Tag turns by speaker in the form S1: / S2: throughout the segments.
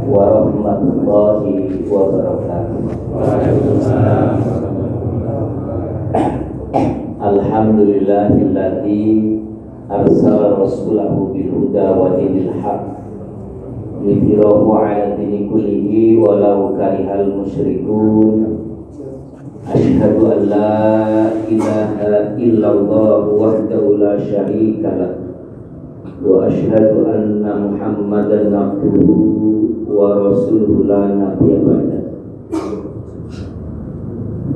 S1: warahmatullahi wabarakatuh.
S2: Waalaikumsalam.
S1: Alhamdulillahilladzi arsala rasulahu bil huda wa dinil haq lidhirahu 'ala dini kullihi walau karihal musyrikun. Asyhadu an la ilaha illallah wahdahu la syarika lah wa asyhadu anna Muhammadan abduhu wa rasuluhu la nabiyya ba'da.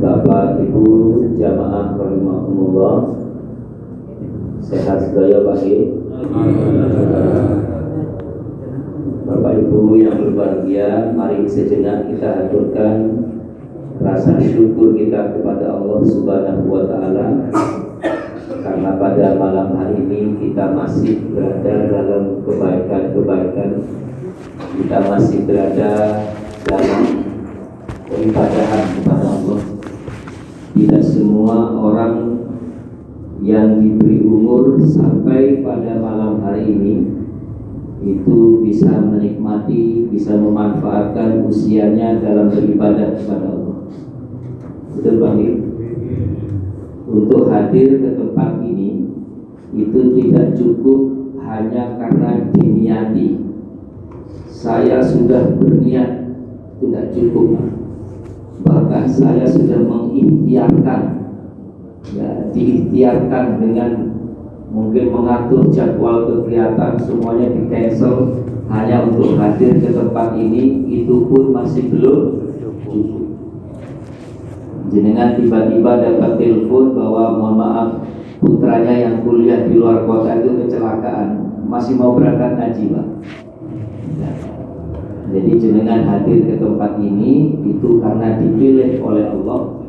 S1: Bapak Ibu jamaah rahimakumullah, sehat sedaya baik. Bapak Ibu yang berbahagia, mari sejenak kita aturkan rasa syukur kita kepada Allah Subhanahu wa Ta'ala, karena pada malam hari ini kita masih berada dalam kebaikan-kebaikan, kita masih berada dalam peribadahan kepada Allah. Tidak semua orang yang diberi umur sampai pada malam hari ini itu bisa menikmati, bisa memanfaatkan usianya dalam beribadah kepada Allah. Betul Bang? Untuk hadir ke tempat ini itu tidak cukup hanya karena diniati. Saya sudah berniat, tidak cukup. Bahkan saya sudah mengikhtiarkan, diikhtiarkan dengan mungkin mengatur jadwal kegiatan semuanya di cancel hanya untuk hadir ke tempat ini, itu pun masih belum cukup. Jenengan tiba-tiba dapat telepon bahwa mohon maaf, putranya yang kuliah di luar kota itu kecelakaan, masih mau berangkat ngaji Pak. Jadi jenengan hadir ke tempat ini itu karena dipilih oleh Allah.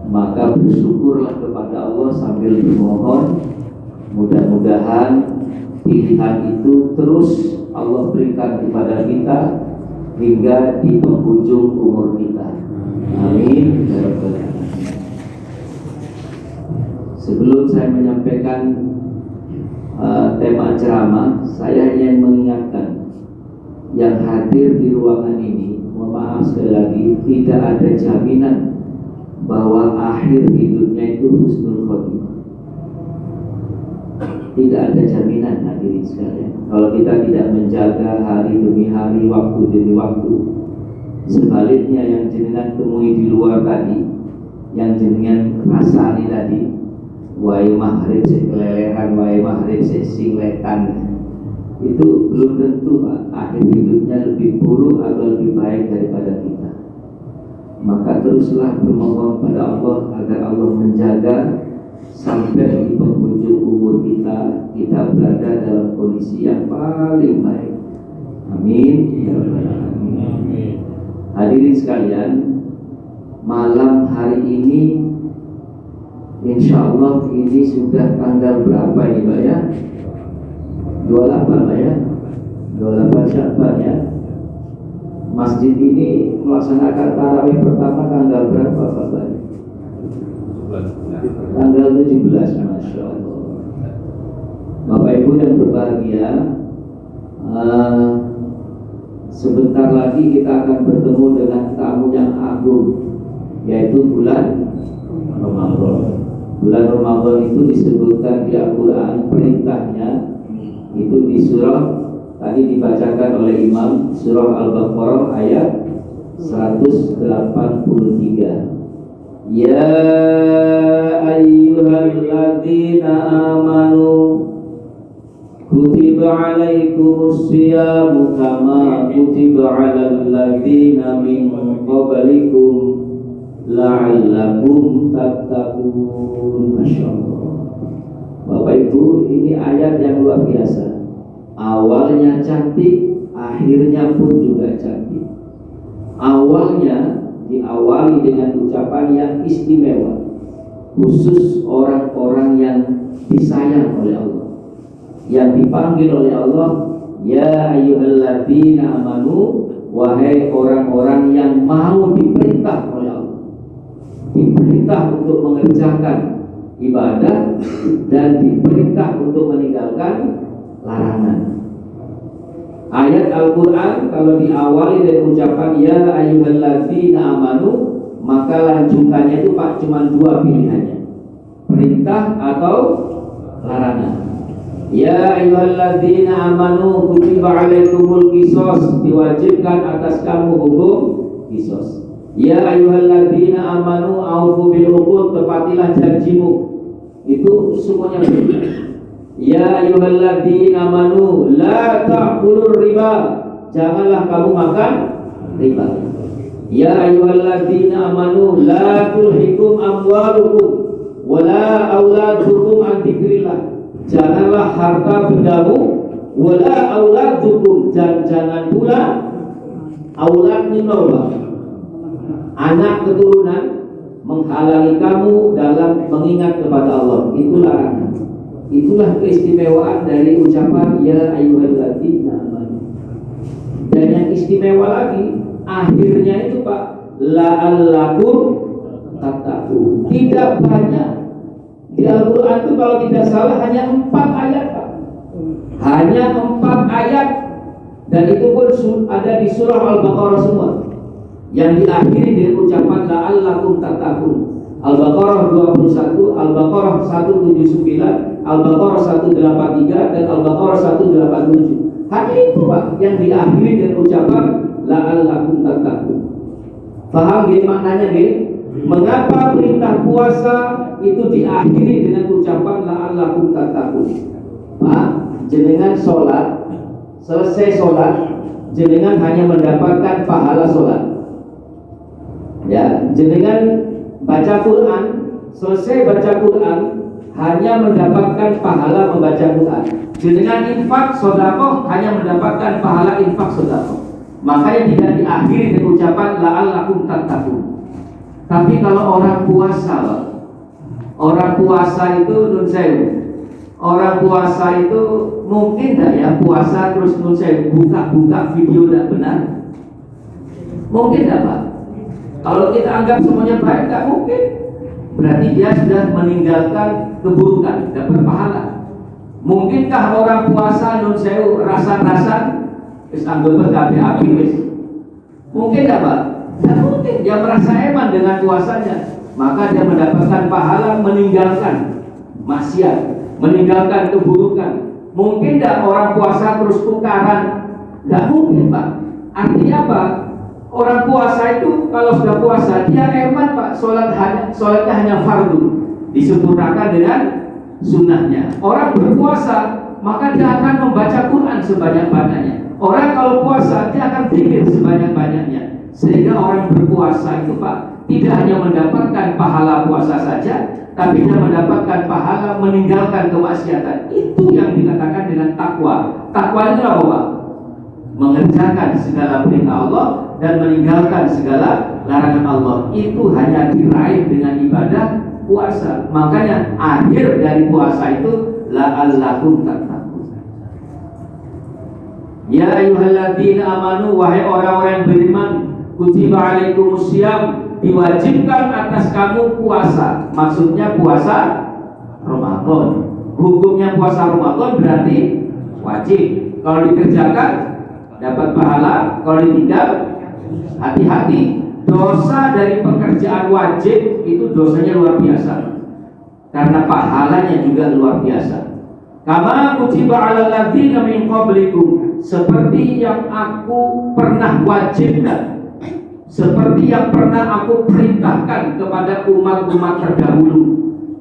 S1: Maka bersyukurlah kepada Allah sambil bermohon, mudah-mudahan pilihan itu terus Allah berikan kepada kita hingga di penghujung umur kita. Amin. Sebelum saya menyampaikan tema ceramah, saya ingin mengingatkan yang hadir di ruangan ini, mohon maaf sekali lagi, tidak ada jaminan bahwa akhir hidupnya itu husnul khotimah. Tidak ada jaminan hadirin sekalian. Kalau kita tidak menjaga hari demi hari, waktu demi waktu. Sebaliknya yang jenengan temui di luar tadi, yang jenengan rasani tadi, wae maghrib sekeleleran, wae maghrib sesingletan, itu belum tentu Pak akhir hidupnya lebih buruk atau lebih baik daripada kita. Maka teruslah bermohon pada Allah agar Allah menjaga sampai di penghujung umur kita berada dalam kondisi yang paling baik. Amin. Ya Rabbal Alamin. Hadirin sekalian, malam hari ini insya Allah ini sudah tanggal berapa ini Pak ya? 28 Pak ya? 28 Sya'ban ya. Masjid ini melaksanakan tarawih pertama tanggal berapa Pak? Tanggal 17, Masya Allah. Bapak Ibu yang berbahagia, sebentar lagi kita akan bertemu dengan tamu yang agung, yaitu bulan Ramadan. Bulan Ramadan itu disebutkan di Al-Quran, perintahnya itu di surah tadi dibacakan oleh Imam, surah Al-Baqarah ayat 183. Ya ayyuhalladzina amanu kutiba alaikumus siyamu kama kutiba alal ladzina min qablikum la'allakum tattaqun. Masya Allah. Bapak Ibu, ini ayat yang luar biasa. Awalnya cantik, akhirnya pun juga cantik. Awalnya diawali dengan ucapan yang istimewa, khusus orang-orang yang disayang oleh Allah, yang dipanggil oleh Allah, ya ayyuhalladzina amanu, wahai orang-orang yang mau diperintah oleh Allah, diperintah untuk mengerjakan ibadah dan diperintah untuk meninggalkan larangan. Ayat Al-Quran kalau diawali dari ucapan ya ayyuhalladzina amanu, maka lanjutannya itu Pak cuma dua pilihannya, perintah atau larangan. Ya ayyuhalladzina amanu kutiba alaikumul qisas, diwajibkan atas kamu hukum qisas. Ya ayyuhalladzina amanu aufu bil uqud, tepatilah janjimu. Itu semuanya perintah. Ya ayyuhalladzina amanu la ta'kulur riba, janganlah kamu makan riba. Ya ayyuhalladzina amanu la tulhikum amwalukum wala auladukum an dzikrillah, janganlah harta bendamu, wala auladukum, dan jangan pula aulad minallah, anak keturunan, menghalangi kamu dalam mengingat kepada Allah. Itu larangan. Itulah keistimewaan dari ucapan ya ayyuhalladzina amanu. Dan yang istimewa lagi akhirnya itu Pak, la'allakum tattaqun. Tidak banyak di Al-Quran itu, kalau tidak salah hanya 4 ayat Pak. Hanya 4 ayat, dan itu pun ada di surah Al-Baqarah semua, yang diakhiri dengan ucapan la'allakum tattaqun. Al-Baqarah 21, Al-Baqarah 179, Al-Baqarah 183, dan Al-Baqarah 187. Hanya itu Pak yang diakhiri dengan ucapan la'allakum tattaqun. Paham nggih maknanya nggih? Mengapa perintah puasa itu diakhiri dengan ucapan la'allakum tattaqun? Pak, jenengan sholat, selesai sholat, jenengan hanya mendapatkan pahala sholat. Ya, jenengan baca Quran, selesai baca Quran, hanya mendapatkan pahala membaca Quran. Jenengan infak sedekah, hanya mendapatkan pahala infak sedekah. Makanya tidak diakhiri dengan ucapan la'allakum tattaqun. Tapi kalau orang puasa, orang puasa itu nun sewu. Orang puasa itu mungkin tidak ya puasa terus nun sewu buka-buka video tidak benar? Mungkin tidak Pak? Kalau kita anggap semuanya baik, tidak mungkin. Berarti dia sudah meninggalkan keburukan, dapat pahala. Mungkinkah orang puasa nun sewu rasan-rasan wis anggap api wis? Mungkin tidak Pak? Tidak mungkin. Dia merasa eman dengan puasanya, maka dia mendapatkan pahala meninggalkan maksiat, meninggalkan keburukan. Mungkin tidak orang puasa terus tukaran? Tidak mungkin Pak. Artinya apa? Orang puasa itu kalau sudah puasa dia eman Pak, sholatnya hanya fardu, disempurnakan dengan sunnahnya. Orang berpuasa maka dia akan membaca Quran sebanyak-banyaknya. Orang kalau puasa dia akan zikir sebanyak-banyaknya. Sehingga orang berpuasa itu Pak tidak hanya mendapatkan pahala puasa saja, tapi dia mendapatkan pahala meninggalkan kemaksiatan. Itu yang dikatakan dengan takwa. Takwa itu apa Pak? Mengerjakan segala perintah Allah dan meninggalkan segala larangan Allah. Itu hanya diraih dengan ibadah puasa. Makanya akhir dari puasa itu la'allakum tattaqun. Ya ayyuhalladzina amanu, wahai orang-orang yang beriman, kutiba alaikumusiyam, diwajibkan atas kamu puasa. Maksudnya puasa Ramadan. Hukumnya puasa Ramadan berarti wajib. Kalau dikerjakan dapat pahala, kalau ditinggal hati-hati. Dosa dari pekerjaan wajib itu dosanya luar biasa, karena pahalanya juga luar biasa. Kama kutiba 'alal ladzina min qablikum, seperti yang aku pernah wajibkan, seperti yang pernah aku perintahkan kepada umat-umat terdahulu.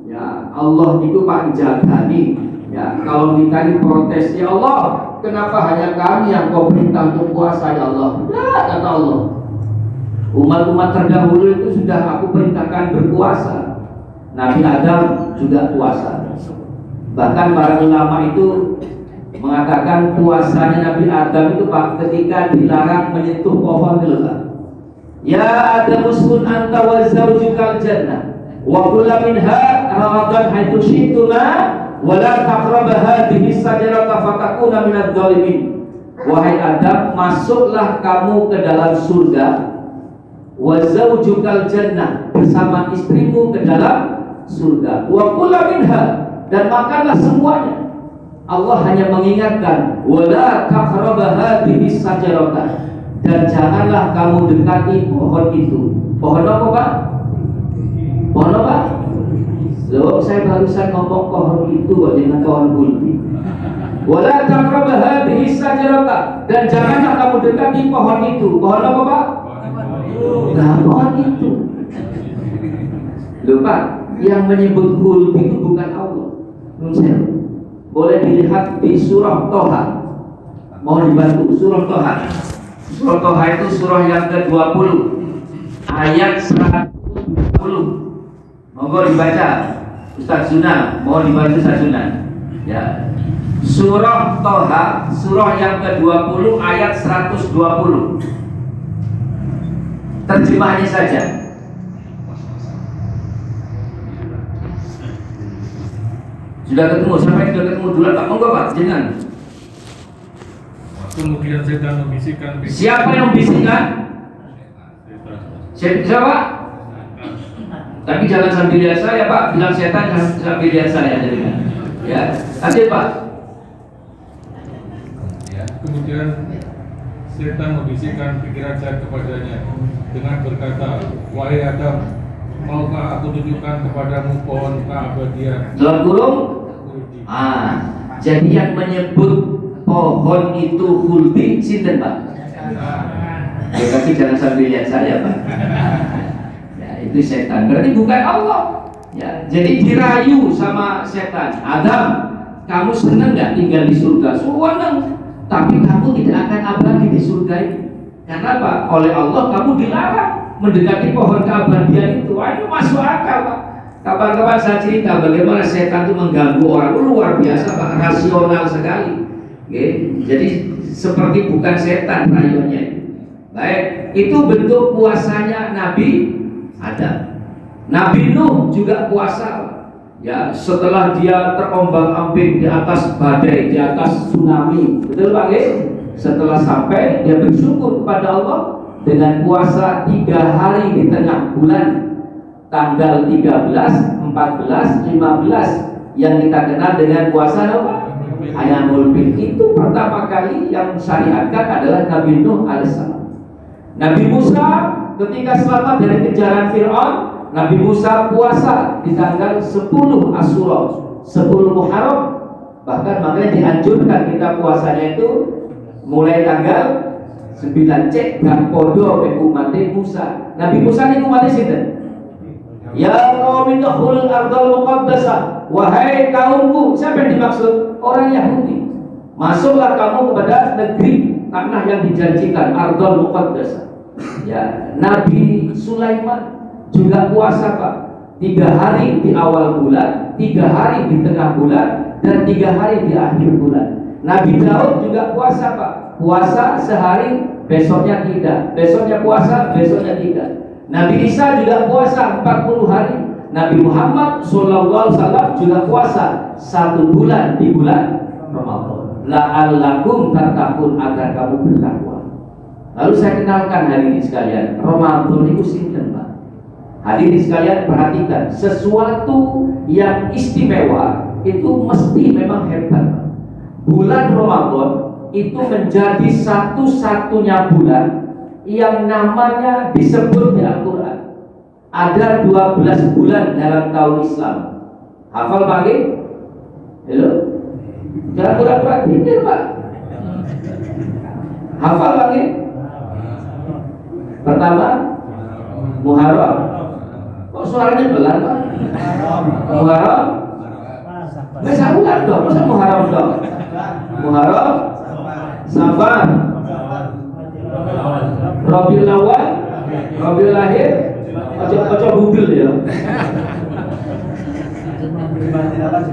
S1: Ya Allah itu Pak jaga nih. Ya, kalau kita diprotes, ya Allah, kenapa hanya kami yang kau perintah untuk puasa ya Allah? Nah, kata Allah, umat-umat terdahulu itu sudah aku perintahkan berpuasa. Nabi Adam juga puasa. Bahkan para ulama itu mengatakan puasanya Nabi Adam itu Pak ketika dilarang menyentuh pohon itu Pak. Ya Adam uskun anta wa zawjukal jannah wa kula minha ragadan haitsu syi'tuma wa la taqrabu hadhihi sajarata fatakuna minadh dhalimin. Wahai Adam, masuklah kamu ke dalam surga, wa zawjukal jannah, bersama istrimu ke dalam surga, wa kula minha, dan makanlah semuanya. Allah hanya mengingatkan Wala taqraba hadhihi sajarata, dan janganlah kamu dekati pohon itu. Pohon apa, Pak? Pohon apa? Loh, saya barusan ngomong pohon itu kok, jangan pohon kulti. Wala taqraba hadhihi sajarata, dan janganlah kamu dekati pohon itu. Pohon apa, Pak? Nah, pohon itu. Loh, Pak, yang menyebut kulti itu bukan Allah. Boleh dilihat di surah Toha. Mohon dibantu, surah Toha. Surah Toha itu surah yang ke-20, ayat 120. Monggo dibaca, Ustaz Sunan. Mohon dibantu Ustaz Sunan. Ya. Surah Toha, surah yang ke-20, ayat 120. Terjemahnya saja. Sudah ketemu, sampai sudah ketemu dulu Pak. Monggo Pak, jangan.
S2: Kemudian setan membisikkan.
S1: Siapa yang membisikkan? Siapa? Tapi jangan sambil lihat saya Pak, bilang setan jangan sambil lihat saya jadi. Ya, lanjut Pak.
S2: Kemudian setan membisikkan pikiran saya kepadanya dengan berkata, wahai Adam, maukah aku tunjukkan kepadamu pohon keabadian?
S1: Dalam kurung. Jadi yang menyebut pohon itu khuldi sinten Pak? Ya, tapi jangan sambil lihat saya Pak. Ya, itu setan. Berarti bukan Allah. Ya, jadi dirayu sama setan. Adam, kamu senang nggak tinggal di surga? Senang. Tapi kamu tidak akan abadi di surga ini. Karena apa? Oleh Allah kamu dilarang mendekati pohon keabadian itu. Wah, itu masuk akal Pak. Kapan-kapan saya cerita bagaimana setan itu mengganggu orang. Luar biasa Pak, rasional sekali. Oke. Jadi seperti bukan setan rayuannya. Baik, itu bentuk puasanya Nabi Adam. Nabi Nuh juga puasa. Ya, setelah dia terombang-ambing di atas badai, di atas tsunami, betul Pak? Setelah sampai, dia bersyukur kepada Allah dengan puasa 3 hari di tengah bulan, tanggal 13, 14, 15, yang kita kenal dengan puasa apa? Ayamul Bid. Itu pertama kali yang syariatkan adalah Nabi Nuh alaihissalam. Nabi Musa ketika selamat dari kejaran Fir'aun, Nabi Musa puasa di tanggal 10 Asyura, 10 Muharram. Bahkan makanya dianjurkan kita puasanya itu mulai tanggal 9 cek dan podo umat Musa. Nabi Musa ini umat sinten? Ya qaumi dukhulul ardal muqaddasah. Wahai kaumku, siapa yang dimaksud? Orang Yahudi. Masuklah kamu kepada negeri tanah yang dijanjikan, ardal muqaddasah. Ya, Nabi Sulaiman juga puasa Pak, 3 hari di awal bulan, 3 hari di tengah bulan, dan 3 hari di akhir bulan. Nabi Daud juga puasa Pak, puasa sehari, besoknya tidak, besoknya puasa, besoknya tidak. Nabi Isa juga puasa 40 hari. Nabi Muhammad SAW juga puasa 1 bulan di bulan Ramadan. La'allakum tattaqun, agar kamu bertakwa. Lalu saya kenalkan hadirin sekalian, Ramadan itu sinten Pak? Hadirin sekalian perhatikan, sesuatu yang istimewa itu mesti memang hebat. Bulan Ramadan itu menjadi satu-satunya bulan yang namanya disebut di Al-Quran. Ada 12 bulan dalam tahun Islam. Hafal Pak? Halo? Jangan pura-pura tidur Pak. Hafal Pak? Pertama Muharram. Kok suaranya pelan Pak? Muharram. Masa bulan dong, masa Muharram dong? Muharram, Safar, Rabiul Awal, Rabiul Akhir, ojo bugil ya.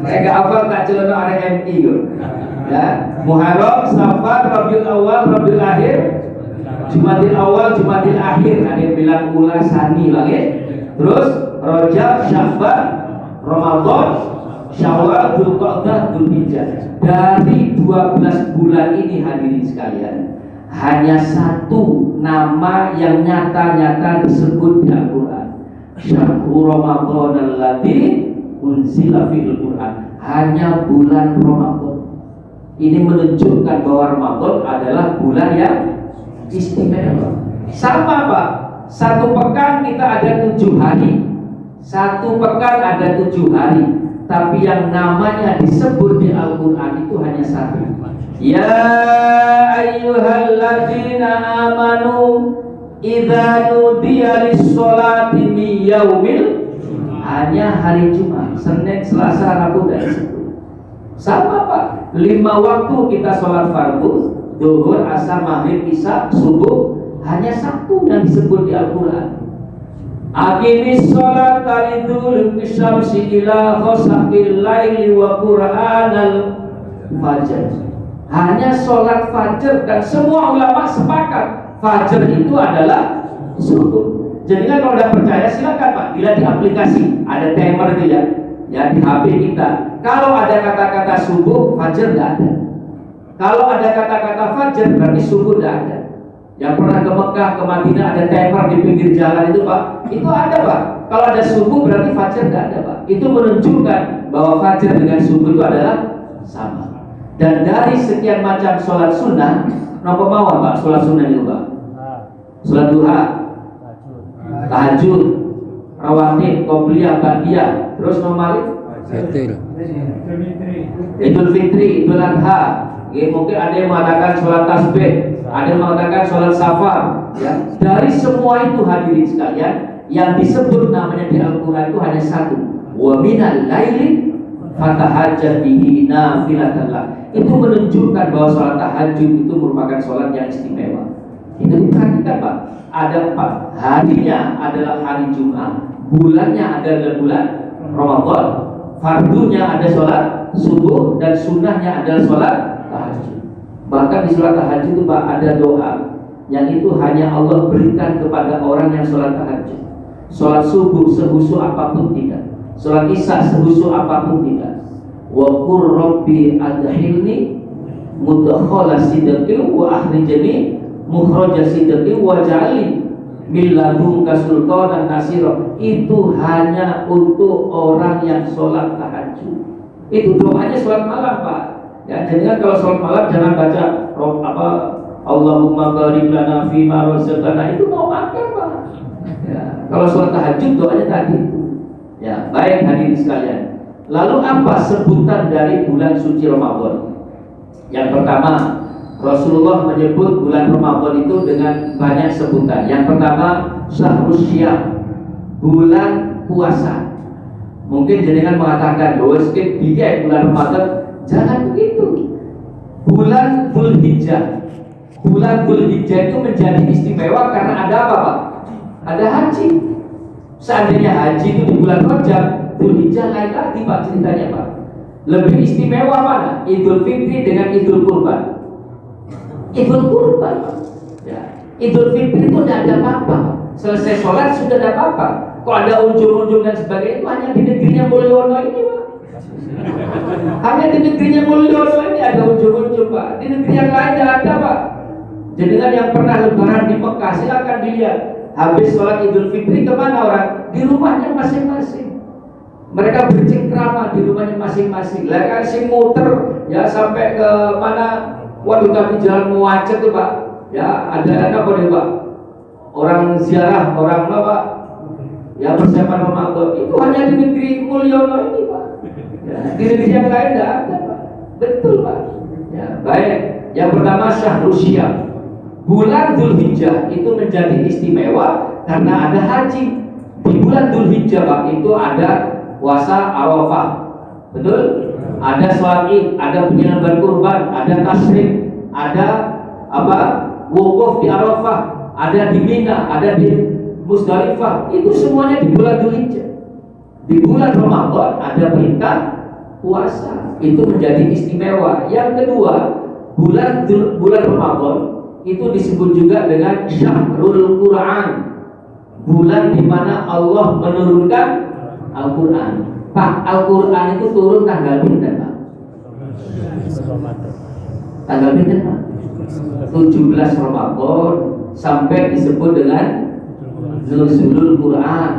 S1: Gak hafal tak celana RMI gitu. Ya, Muharram, Safar, Rabiul Awal, Rabiul Akhir, Jumadil Awal, Jumadil Akhir. Ada yang bilang ulasani lagi. Terus Rajab, Sya'ban, Ramadan, Syawal, Dzulqa'dah, Dzulhijjah. Dari 12 bulan ini hadirin sekalian, hanya satu nama yang nyata-nyata disebut di Al-Quran. Syahrul Ramadan alladzi unzila fil Quran. Hanya bulan Ramadan. Ini menunjukkan bahwa Ramadan adalah bulan yang istimewa. Sama Pak, satu pekan kita ada 7 hari, satu pekan ada 7 hari, tapi yang namanya disebut di Al-Quran itu hanya satu. Ya ayyuhalladzina amanu idza nudiya lis-sholati min yaumil, hanya hari Jumat, Senin, Selasa, Rabu dan Sabtu. Sama Pak, 5 waktu kita sholat fardu, zuhur, asar, maghrib, isya, subuh, hanya satu yang disebut di Al-Quran. Aqimis sholata liduluki syamsi ila ghasaqil laili wa qur'anal fajr. Hanya sholat fajar, dan semua ulama sepakat fajar itu adalah subuh. Jadi kan kalau udah percaya silakan Pak, bila di aplikasi ada timer itu ya di HP kita. Kalau ada kata-kata subuh, fajar nggak ada. Kalau ada kata-kata fajar, berarti subuh nggak ada. Yang pernah ke Mekah, ke Madinah ada timer di pinggir jalan itu Pak, itu ada Pak. Kalau ada subuh berarti fajar nggak ada Pak. Itu menunjukkan bahwa fajar dengan subuh itu adalah sama. Dan dari sekian macam sholat sunnah, nopo mawon Pak, sholat sunnah itu Pak. Sholat duha, tahajud, rawatib, qobliyah, ba'diyah, terus nomor Idul Fitri, Idul Adha. Ya, mungkin ada yang mengatakan sholat tasbih, ada yang mengatakan sholat safar. Ya. Dari semua itu hadirin sekalian, yang disebut namanya di Al-Quran itu hanya satu. Wa minal laili fatahajjat bihi nafilatan lak. Itu menunjukkan bahwa sholat tahajud itu merupakan sholat yang istimewa. Itu diperhatikan Pak. Ada 4 harinya adalah hari Jumat, bulannya adalah bulan Ramadan, fardunya ada sholat subuh, dan sunnahnya adalah sholat tahajud. Bahkan di sholat tahajud itu Pak ada doa yang itu hanya Allah berikan kepada orang yang sholat tahajud. Sholat subuh sehusu apapun tidak, sholat isya sehusu apapun tidak. Wa qur rabbi adkhilni mudkhala sidqi wa akhrijni mukhraja sidqi wa ja'alni min ladunka sultanan nasira. Itu hanya untuk orang yang sholat tahajud. Itu doanya sholat malam Pak. Ya, jadi kan kalau sholat malam jangan baca Allahumma barik lana fima razaqtana, itu mau makan Pak. Ya, kalau sholat tahajud doanya tadi. Ya, baik hadirin sekalian. Lalu apa sebutan dari bulan suci Ramadan? Yang pertama, Rasulullah menyebut bulan Ramadan itu dengan banyak sebutan. Yang pertama, Syahrus Syiyam, bulan puasa. Mungkin jenengan mengatakan, "Loh, skip dia bulan Ramadan." Jangan begitu. Bulan Dzulhijjah. Bulan Dzulhijjah itu menjadi istimewa karena ada apa Pak? Ada haji. Seandainya haji itu di bulan Rajab, Dzulhijjah lain lagi Pak ceritanya Pak. Lebih istimewa mana? Idul Fitri dengan Idul Kurban. Idul Kurban Pak. Ya. Idul Fitri itu tidak ada apa-apa. Selesai sholat sudah ada apa-apa. Kalau ada unjung-unjung dan sebagainya itu hanya di negerinya Mulyono ini Pak. Hanya di negerinya Mulyono ini ada unjung-unjung Pak. Di negeri yang lain tidak ada Pak. Jadi kan yang pernah lebaran di Mekah silakan dilihat. Habis sholat Idul Fitri kemana orang? Di rumahnya masing-masing. Mereka bercengkrama di rumahnya masing-masing. Lah kan sing muter ya sampai ke mana? Waduh, tapi jalan macet tuh Pak. Ya ada apa nih Pak? Orang ziarah, orang apa? Ya persiapan Ramadan itu hanya di negeri Mulyono ini Pak. Ya, di negeri yang lain tidak ada Pak. Betul Pak. Ya baik. Yang pertama Syahrus Syiyam. Bulan Dzulhijjah itu menjadi istimewa karena ada haji. Di bulan Dzulhijjah Pak itu ada puasa Arafah. Betul? Ada sholat Id, ada penyembelihan kurban, ada tasyrik, ada apa? Wukuf di Arafah, ada di Mina, ada di Musdalifah. Itu semuanya di bulan Dzulhijjah. Di bulan Ramadan ada perintah puasa. Itu menjadi istimewa. Yang kedua, bulan Ramadan itu disebut juga dengan Syahrul Quran, bulan di mana Allah menurunkan Al-Quran. Pak, Al-Quran itu turun tanggal pinten Pak? Tanggal pinten Pak? 17 Ramadan sampai disebut dengan Nuzulul Quran.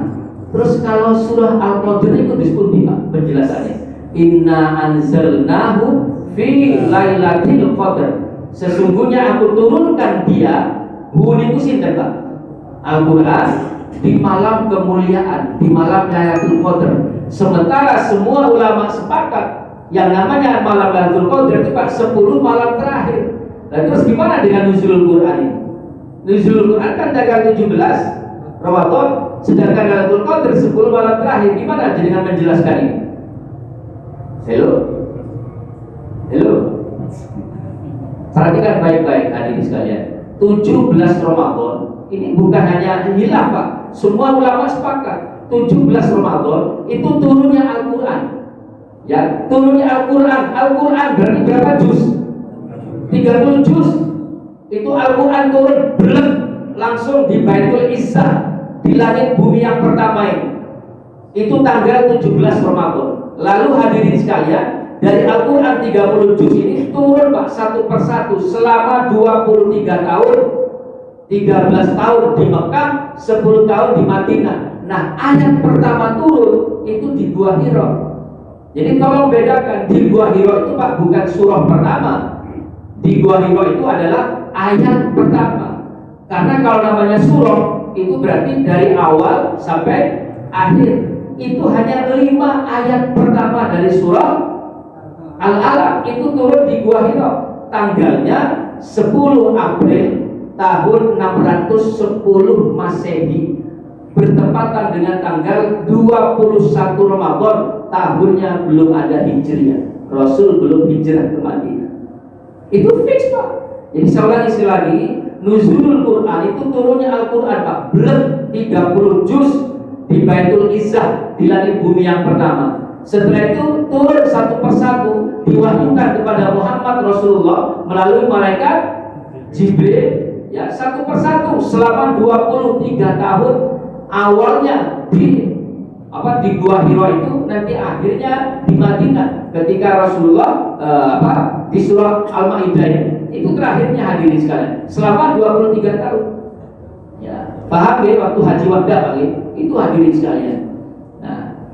S1: Terus kalau surah Al-Qadr itu disebut Pak penjelasannya. Inna anzalnahu fi lailatul qadar. Sesungguhnya aku turunkan dia, niku sinten Pak? Al-Qur'an di malam kemuliaan, di malam Lailatul Qadar. Sementara semua ulama sepakat yang namanya malam Lailatul Qadar itu Pak 10 malam terakhir. Nah, terus gimana dengan nuzulul Quran ini? Nuzulul Quran kan tanggal 17 Ramadan, sedangkan Lailatul Qadar 10 malam terakhir. Gimana dengan menjelaskan ini? Halo? Perhatikan baik-baik hadirin sekalian. 17 Ramadan ini bukan hanya hilaf Pak. Semua ulama sepakat 17 Ramadan itu turunnya Al-Quran. Ya, turunnya Al-Quran. Al-Quran berarti berapa juz? 30 juz. Itu Al-Quran turun belum langsung di Baitul Izzah, di langit bumi yang pertama ini. Itu tanggal 17 Ramadan. Lalu hadirin sekalian, dari Al-Quran 30 juz ini turun Pak satu persatu selama 23 tahun, 13 tahun di Mekah, 10 tahun di Madinah. Nah, ayat pertama turun itu di Gua Hira. Jadi tolong bedakan, di Gua Hira itu Pak bukan surah pertama. Di Gua Hira itu adalah ayat pertama. Karena kalau namanya surah itu berarti dari awal sampai akhir. Itu hanya 5 ayat pertama dari surah Al-Alaq itu turun di Gua Hira. Tanggalnya 10 April tahun 610 Masehi, bertepatan dengan tanggal 21 Ramadan. Tahunnya belum ada hijriah, Rasul belum hijrah ke Madinah. Itu fix Pak. Jadi saya ulangi sekali lagi, nuzulul Quran itu turunnya Al-Quran Pak belum 30 juz di Baitul Izzah, di langit bumi yang pertama. Setelah itu turun satu persatu diwahyukan kepada Muhammad Rasulullah melalui malaikat Jibril, ya, satu persatu selama 23 tahun. Awalnya di Gua Hira itu, nanti akhirnya di Madinah ketika Rasulullah di surah Al-Maidah itu terakhirnya hadirin sekalian selama 23 tahun. Ya, paham ya, waktu haji wada itu hadirin sekalian.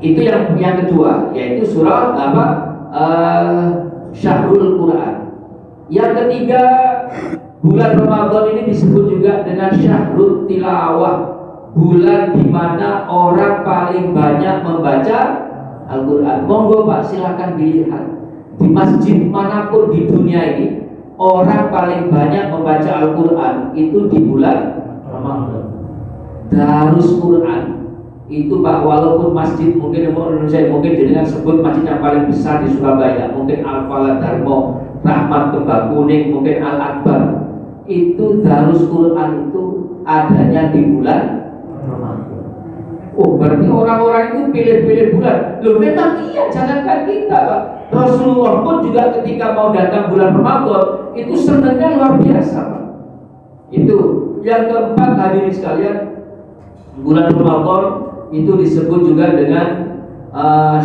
S1: Itu yang kedua, yaitu surah Syahrul Quran. Yang ketiga, bulan Ramadan ini disebut juga dengan Syahrul Tilawah, bulan di mana orang paling banyak membaca Al-Quran. Monggo Pak, silakan dilihat di masjid manapun di dunia ini, orang paling banyak membaca Al-Quran itu di bulan Ramadan. Darus Quran itu Pak, walaupun masjid mungkin Indonesia mungkin dengan sebut masjid yang paling besar di Surabaya, mungkin Al-Falah Darmo, Rahmat Kembang Kuning, mungkin Al-Akbar, itu Darus Quran itu adanya di bulan Ramadan. Oh, berarti orang-orang itu pilih-pilih bulan. Loh, memang iya, jangankan kita Pak, Rasulullah pun juga ketika mau datang bulan Ramadan itu senangnya luar biasa Pak. Itu yang keempat hadirin sekalian, bulan Ramadan itu disebut juga dengan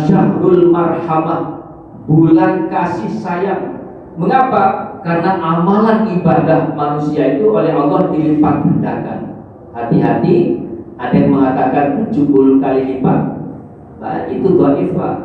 S1: Syahrul Marhamah, bulan kasih sayang. Mengapa? Karena amalan ibadah manusia itu oleh Allah dilipat gandakan. Hati-hati, ada yang mengatakan 70 kali lipat. Nah, itu dhaif Pak.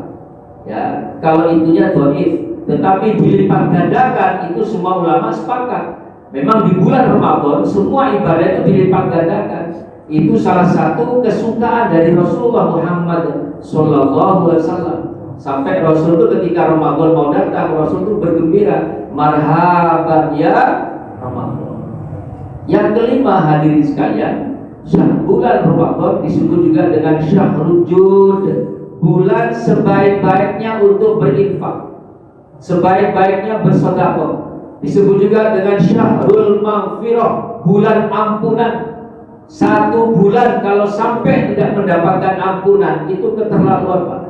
S1: Ya, kalau itunya dhaif, tetapi dilipat gandakan itu semua ulama sepakat. Memang di bulan Ramadan semua ibadah itu dilipat gandakan. Itu salah satu kesukaan dari Rasulullah Muhammad Sallallahu Alaihi Wasallam. Sampai Rasul itu ketika Ramadan mau datang, Rasul itu bergembira, marhaban ya Ramadan. Yang kelima hadirin sekalian, bulan Ramadan disebut juga dengan Syahrul Jud, bulan sebaik-baiknya untuk berinfak, sebaik-baiknya bersedekah. Disebut juga dengan Syahrul Maghfirah, bulan ampunan. Satu bulan kalau sampai tidak mendapatkan ampunan itu keterlaluan Pak.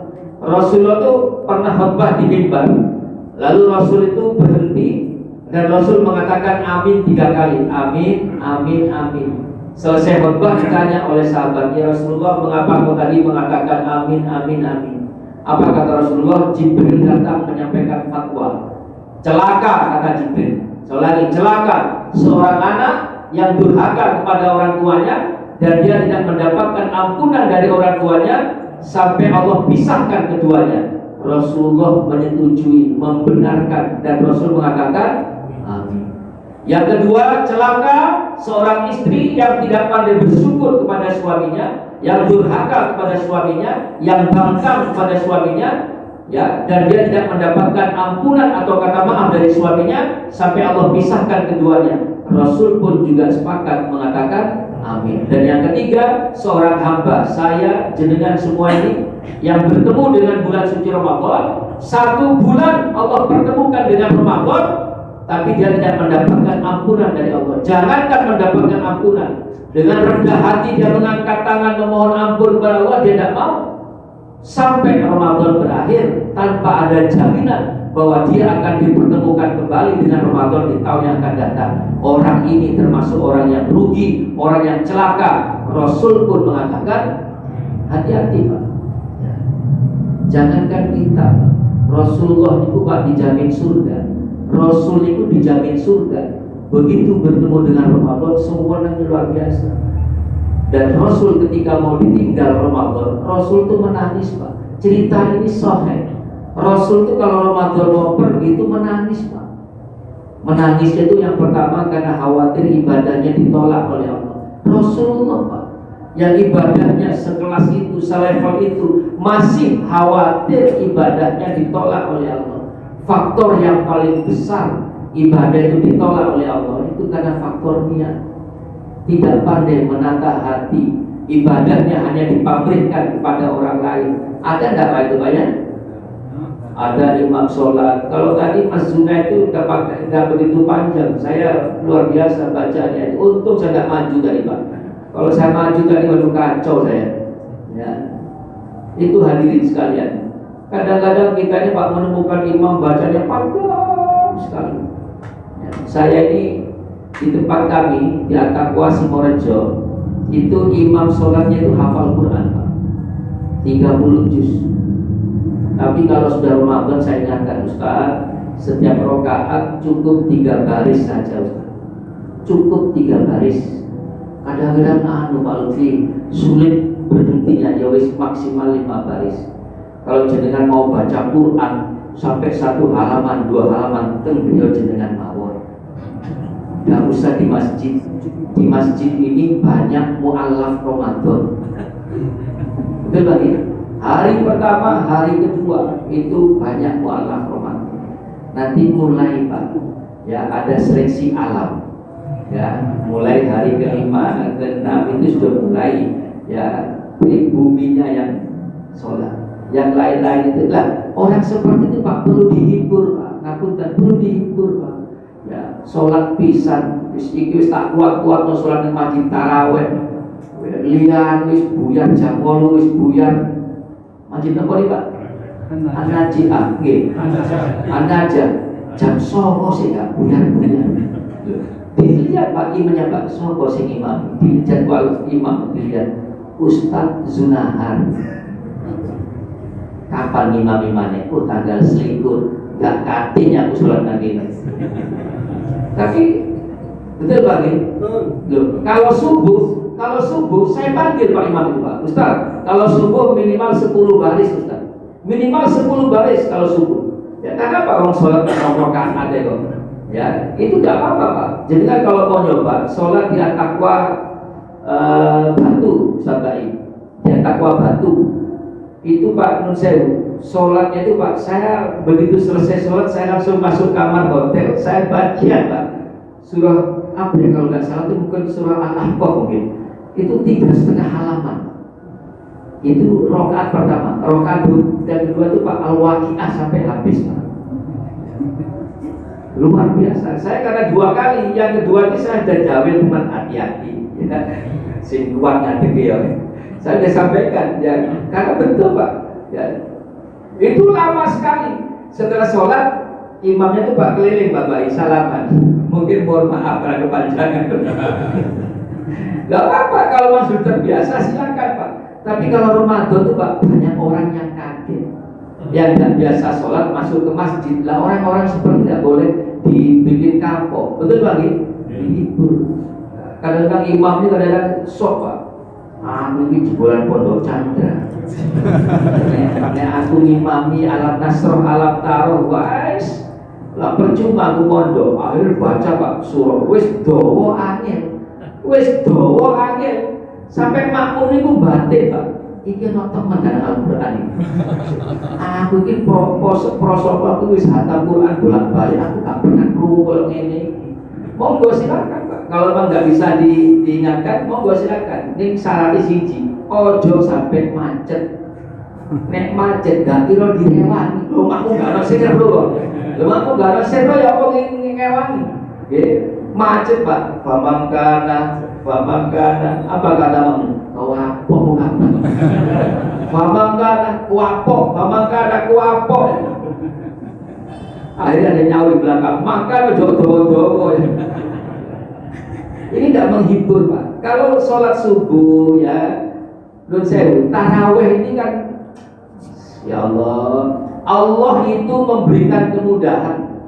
S1: Rasulullah itu pernah khutbah di mimbar, lalu Rasul itu berhenti dan Rasul mengatakan amin 3 kali, amin, amin, amin. Selesai khutbah ditanya oleh sahabat, ya Rasulullah, mengapa kau tadi mengatakan amin, amin, amin? Apa kata Rasulullah? Jibril datang menyampaikan fatwa. Celaka, kata Jibril. Selagi celaka seorang anak yang durhaka kepada orang tuanya dan dia tidak mendapatkan ampunan dari orang tuanya sampai Allah pisahkan keduanya. Rasulullah menyetujui, membenarkan, dan Rasul mengatakan amin. Yang kedua, celaka seorang istri yang tidak pandai bersyukur kepada suaminya, yang durhaka kepada suaminya, yang bangkang kepada suaminya, ya, dan dia tidak mendapatkan ampunan atau kata maaf dari suaminya sampai Allah pisahkan keduanya. Rasul pun juga sepakat mengatakan amin. Dan yang ketiga, seorang hamba, saya, jenengan semua ini yang bertemu dengan bulan suci Ramadan, 1 bulan Allah pertemukan dengan Ramadan, tapi dia tidak mendapatkan ampunan dari Allah. Jangankan mendapatkan ampunan, dengan rendah hati dia mengangkat tangan memohon ampun kepada Allah, dia tidak mau sampai Ramadan berakhir tanpa ada jaminan bahwa dia akan dipertemukan kembali dengan Ramadan di tahun yang akan datang. Orang ini termasuk orang yang rugi, orang yang celaka. Rasul pun mengatakan hati-hati Pak, jangankan kita, Rasulullah itu Pak dijamin surga. Rasul itu dijamin surga. Begitu bertemu dengan Ramadan, sempurnanya luar biasa. Dan Rasul ketika mau ditinggal Ramadan, Rasul itu menangis Pak. Cerita ini sahih. Rasul itu kalau Ramadan mau pergi itu menangis Pak. Menangisnya itu yang pertama karena khawatir ibadahnya ditolak oleh Allah. Rasulullah Pak, yang ibadahnya sekelas itu, selevel itu, masih khawatir ibadahnya ditolak oleh Allah. Faktor yang paling besar ibadah itu ditolak oleh Allah itu karena faktor niat. Tidak pandai menata hati, ibadahnya hanya dipamerkan kepada orang lain. Ada enggak Pak itu banyak? Ada imam sholat. Kalau tadi Mas Zuna itu enggak begitu panjang, saya luar biasa bacanya. Untung saya enggak maju tadi Pak. Kalau saya maju tadi waduh kacau saya. Ya. Itu hadirin sekalian. Kadang-kadang kita ini Pak menemukan imam bacanya panjang sekali. Ya. Saya ini di tempat kami di Atakwa Simorejo itu imam sholatnya itu hafal Quran Pak, 30 juz. Tapi kalau sudah Ramadan saya ingatkan Ustaz, setiap rakaat cukup 3 baris saja Ustaz. Cukup 3 baris. Kadang-kadang Pak Lutfi sulit berhentinya, ya wis maksimal 5 baris. Kalau jenengan mau baca Quran sampai 1 halaman, 2 halaman, teng beliau jenengan mawon. Gak usah di masjid. Di masjid ini banyak mu'allaf Ramadan. Betul lagi. Hari pertama, hari kedua itu banyak mu'allaf Ramadan. Nanti mulai Pak, ya ada seleksi alam. Ya, mulai hari kelima, keenam itu sudah mulai ya buminya yang sholat. Yang lain-lain itu lah orang seperti itu Pak perlu dihibur Pak. Ngapunten perlu dihibur Pak. Ya, sholat pisan, wis tak kuat-kuat no sholat nang masjid tarawih. Lian wis buyar jam 8 wis buyar. Masjid apa nih Pak? An-Najiyah nggih. An-Najiyah. Jam 9 sih gak buyar-buyar. Dilihat Pak imamnya Pak, sapa sing imam? Di jadwal imam dilihat Ustaz Zunahar. Kapan imam-imamnya? Oh tanggal selikur. Gak katanya aku sholat nanti. Tapi betul Pak loh, kalau subuh saya panggil Pak Imam itu Pak. Ustaz, kalau subuh minimal 10 baris Ustaz. Minimal 10 baris kalau subuh. Ya karena Pak orang sholat rakaat ada kok. Ya, itu tidak apa-apa Pak. Jadi kan kalau mau nyoba sholat di At-Taqwa Batu Sabai, di At-Taqwa Batu itu Pak Nun Sewu, sholatnya itu Pak, saya begitu selesai sholat saya langsung masuk kamar hotel, saya baca Pak surah apa ya kalau nggak salah itu mungkin surah Al-Ahqaf mungkin itu 3,5 halaman. Itu rakaat pertama, rakaat dan kedua itu Pak Al-Waqiah sampai habis Pak. Luar biasa. Saya karena 2 kali, yang kedua ini saya sudah jawil teman hati-hati, ya, sing kuat ngadeg ya. Saya sudah sampaikan, ya, karena betul Pak. Ya, itu lama sekali. Setelah sholat, imamnya tuh Pak keliling Bapak salaman. Mungkin mohon maaf karena kepanjangan. Gak apa-apa kalau masuk terbiasa silakan Pak. Tapi kalau Ramadan tuh Pak banyak orang yang kaget. Yang tidak biasa sholat masuk ke masjid lah, orang-orang seperti tidak boleh dibikin kapok, betul Pak? Dihibur. Kadang-kadang imam ini kadang-kadang sok Pak, Aku ini jebolan pondok Chandra. Nek aku ngimami alam nasroh alam taroh wais lah percuma aku pondok. Akhir baca Pak surah wis dawa angel. Sampai makmum niku batin Pak. Iki ana temen kan Al-Qur'an iki. Aku iki prosop aku wis hatam Qur'an bolak-balik aku gak pernah krungu koyo ngene iki. Monggo silakan Pak. Kalau memang nggak bisa diingatkan, monggo silakan. Ini syaratnya siji, ojo sampai macet. Nek macet gak kira direwangi. Rumahmu gak ada servo kok. Rumahmu gak ada servo ya apa ngewangi. Macet Pak. Famangkana. Apa kata kamu? Kuapok apa? Famangkana kuapok. Akhirnya ada nyawa di belakang. Makan ojo dowo. Ini tidak menghibur Pak. Kalau sholat subuh ya, nun sewu, taraweh ini kan, ya Allah itu memberikan kemudahan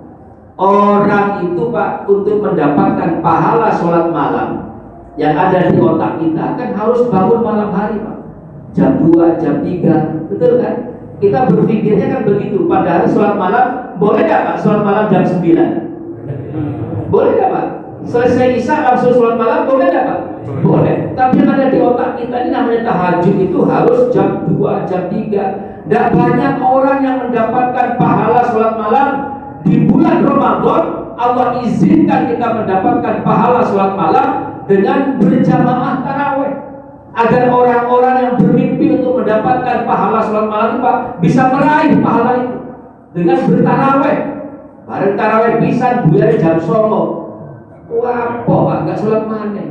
S1: orang itu Pak untuk mendapatkan pahala sholat malam yang ada di otak kita kan harus bangun malam hari Pak, jam 2, jam 3, betul kan? Kita berpikirnya kan begitu. Padahal sholat malam boleh nggak Pak? Sholat malam jam 9, boleh nggak Pak? Selesai isya langsung sholat malam boleh nggak Pak? Boleh. Tapi yang ada di otak kita ini namanya tahajud itu harus jam 2, jam 3. Tidak banyak orang yang mendapatkan pahala sholat malam di bulan Ramadan. Allah izinkan kita mendapatkan pahala sholat malam dengan berjamaah taraweh, agar orang-orang yang bermimpi untuk mendapatkan pahala sholat malam itu Pak bisa meraih pahala itu dengan bertaraweh. Bareng taraweh pisan buyar jam 9. Wapo Pak, gak sholat mana,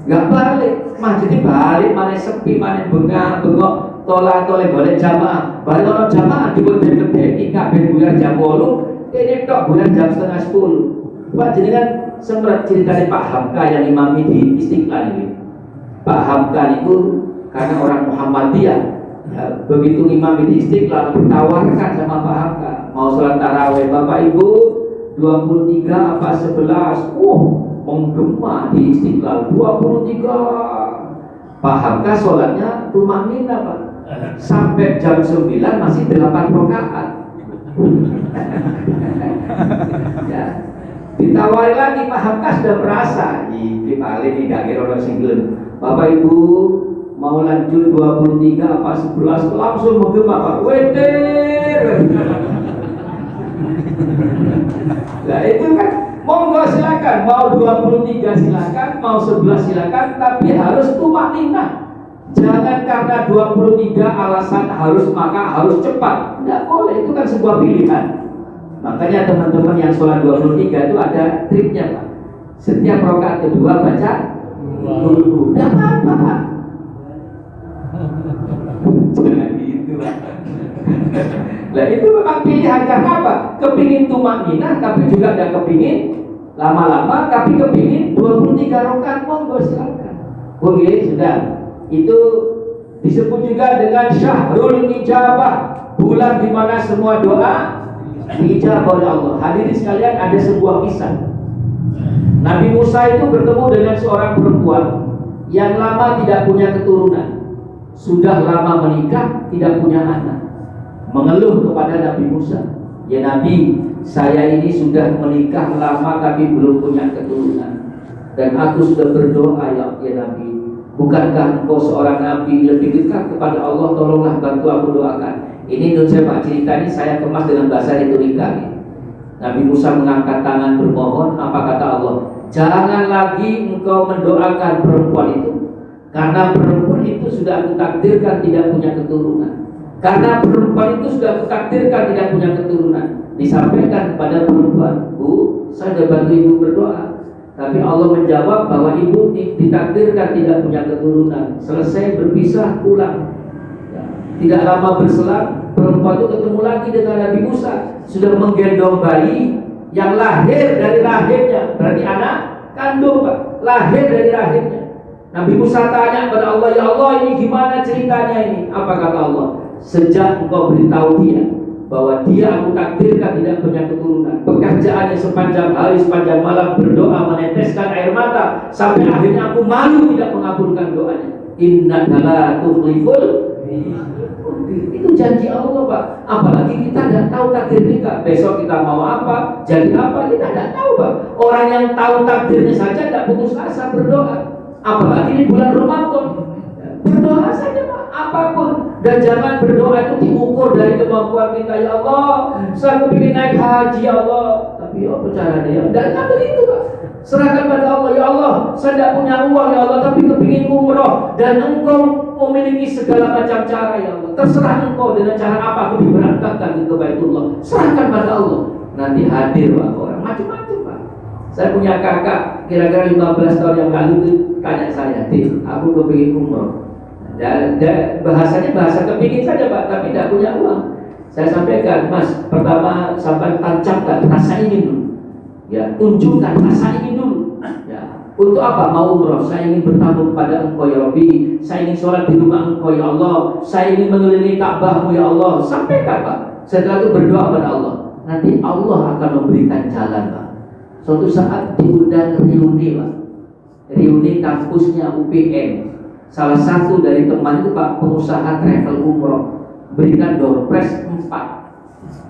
S1: gak balik, masjidnya balik, mana sepi, mana bengok, tolak boleh jamaah, balik orang jamaah di bawah gede, kabin buyar jam 8, ini tok buyar jam setengah 10. Pak jadi kan sempat ceritanya Pak Hamka yang imami di Istiqlal ini. Pak Hamka itu karena orang Muhammadiyah, ya, begitu imami di Istiqlal ditawarkan sama Pak Hamka mau sholat taraweh, Bapak Ibu 23 apa 11, menggema di Istiqlal 23. Pak Hamka sholatnya tumanina Pak, sampai jam 9 masih 8 rakaat. Ya, ditawari lagi Pak Hamka sudah merasa ini paling tidak kira orang single. Bapak Ibu mau lanjut 23 apa 11, langsung menggema Pak, weter. Nah itu kan monggo silakan, mau 23 silakan, mau 11 silakan, tapi harus tumanina. Jangan karena 23 alasan harus cepat. Tidak boleh, itu kan sebuah pilihan. Makanya teman-teman yang sholat 23 itu ada triknya Pak. Setiap rakaat kedua baca dulu. Tidak apa-apa. Jangan gitu Pak. Nah itu memang pilihan, karena apa? Kepingin tumanina tapi juga tidak kepingin lama-lama, tapi kepingin 23 rakaat, monggo silakan. Oke, sudah. Itu disebut juga dengan syahrul ijabah, bulan di mana semua doa diijabah oleh Allah. Hadirin sekalian, ada sebuah kisah. Nabi Musa itu bertemu dengan seorang perempuan yang lama tidak punya keturunan, sudah lama menikah tidak punya anak. Mengeluh kepada Nabi Musa, ya Nabi, saya ini sudah menikah lama tapi belum punya keturunan, dan aku sudah berdoa ya Nabi, bukankah engkau seorang Nabi lebih dekat kepada Allah, tolonglah bantu aku doakan. Ini menurut saya Pak, cerita ini saya kemas dengan bahasa retorika. Nabi Musa mengangkat tangan bermohon, apa kata Allah? Jangan lagi engkau mendoakan perempuan itu, karena perempuan itu sudah aku takdirkan tidak punya keturunan. Karena perempuan itu sudah kutakdirkan tidak punya keturunan. Disampaikan kepada perempuan, Bu, saya sudah bantu ibu berdoa, tapi Allah menjawab bahwa ibu ditakdirkan tidak punya keturunan. Selesai berpisah pulang. Ya, tidak lama berselang, perempuan itu ketemu lagi dengan Nabi Musa, sudah menggendong bayi yang lahir dari rahimnya, berarti anak kandung Pak, lahir dari rahimnya. Nabi Musa tanya kepada Allah, ya Allah ini gimana ceritanya ini? Apa kata Allah? Sejak engkau beritahu dia bahwa dia aku takdirkan tidak punya keturunan, pekerjaannya sepanjang hari sepanjang malam berdoa meneteskan air mata sampai akhirnya aku malu tidak mengabulkan doanya. Innaka la tukhliful, itu janji Allah Pak. Apalagi kita tidak tahu takdir kita, besok kita mau apa, jadi apa, kita tidak tahu Pak. Orang yang tahu takdirnya saja tidak putus asa berdoa, apalagi di bulan Ramadan. Berdoa saja Pak, apapun. Dan jangan berdoa itu diukur dari kemampuan kita. Ya Allah, saya ingin naik haji ya Allah, tapi apa caranya? Dan nggak begitu Pak. Serahkan pada Allah. Ya Allah, saya tidak punya uang ya Allah, tapi kepingin umroh, dan Engkau memiliki segala macam cara ya Allah. Terserah Engkau dengan cara apa aku diberangkatkan ke Baitullah. Serahkan pada Allah. Nanti hadir Pak orang macam-macam Pak. Saya punya kakak kira-kira 15 tahun yang lalu itu tanya saya, "Dik, aku kepingin umroh." Dan bahasanya bahasa kepingin saja Pak, tapi tidak punya uang. Saya sampaikan, Mas, pertama sampai tancapkan rasa ingin dulu. Ya, tunjukkan rasa ingin dulu. Ya, untuk apa mau umroh? Saya ingin bertamu kepada Engkau ya Rabbi. Saya ingin sholat di rumah Engkau ya Allah. Saya ingin mengelilingi Ka'bahmu ya Allah. Sampaikan Pak. Setelah itu berdoa kepada Allah. Nanti Allah akan memberikan jalan Pak. Suatu saat diundang reuni Pak. Reuni kampusnya UPN. Salah satu dari teman itu Pak pengusaha travel umroh, berikan door prize 4.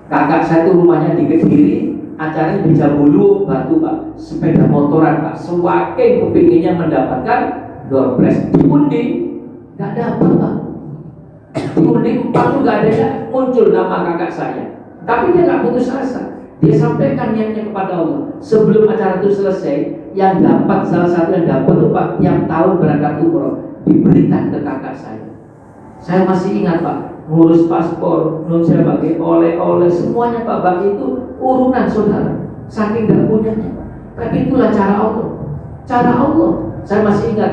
S1: Kakak saya itu rumahnya di Kediri, acaranya di Jambulu Batu Pak, sepeda motoran Pak, semakin kepinginnya mendapatkan door prize. Diundi nggak dapat Pak, diundi 4 tuh nggak ada, muncul nama kakak saya, tapi dia nggak putus asa. Dia sampaikan niatnya kepada Allah. Sebelum acara itu selesai, yang dapat, salah satu yang dapat tuh Pak, yang tahun berangkat umroh diberikan ke kakak saya. Saya masih ingat Pak, ngurus paspor, nun saya pakai oleh-oleh semuanya Pak, bagi itu urunan saudara, saking gak punyanya. Tapi itulah cara Allah, cara Allah. Saya masih ingat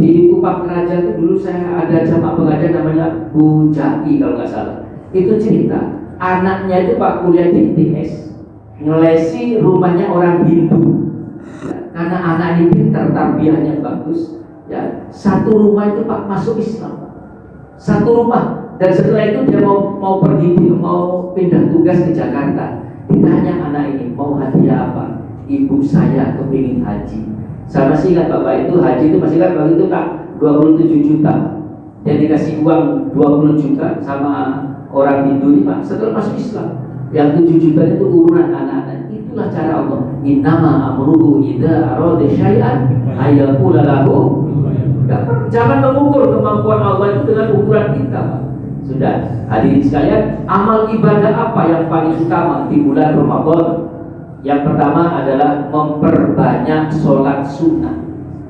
S1: di Kupang Kerajaan itu dulu saya ada jamaah pengajian namanya Bu Jaki kalau nggak salah. Itu cerita anaknya itu Pak kuliah di ITS, ngelesi rumahnya orang Hindu. Karena anak ini pintar, tarbiyahnya bagus. Ya, satu rumah itu Pak masuk Islam, satu rumah. Dan setelah itu dia mau pergi, mau pindah tugas ke Jakarta. Ditanya anak ini mau hadiah apa? Ibu saya kepingin haji. Saya masih ingat Bapak itu haji itu masih ingat waktu itu Kak 27 juta. Dia dikasih uang 20 juta sama orang Hindu ini Pak. Setelah masuk Islam, yang 7 juta itu urunan anak-anak. Itulah cara Allah. Innama amruhu idza arada syai'an ayyaqula lahu. Jangan mengukur kemampuan Allah itu dengan ukuran kita Pak. Sudah, hadirin sekalian, amal ibadah apa yang paling utama di bulan Ramadan? Yang pertama adalah memperbanyak sholat sunnah.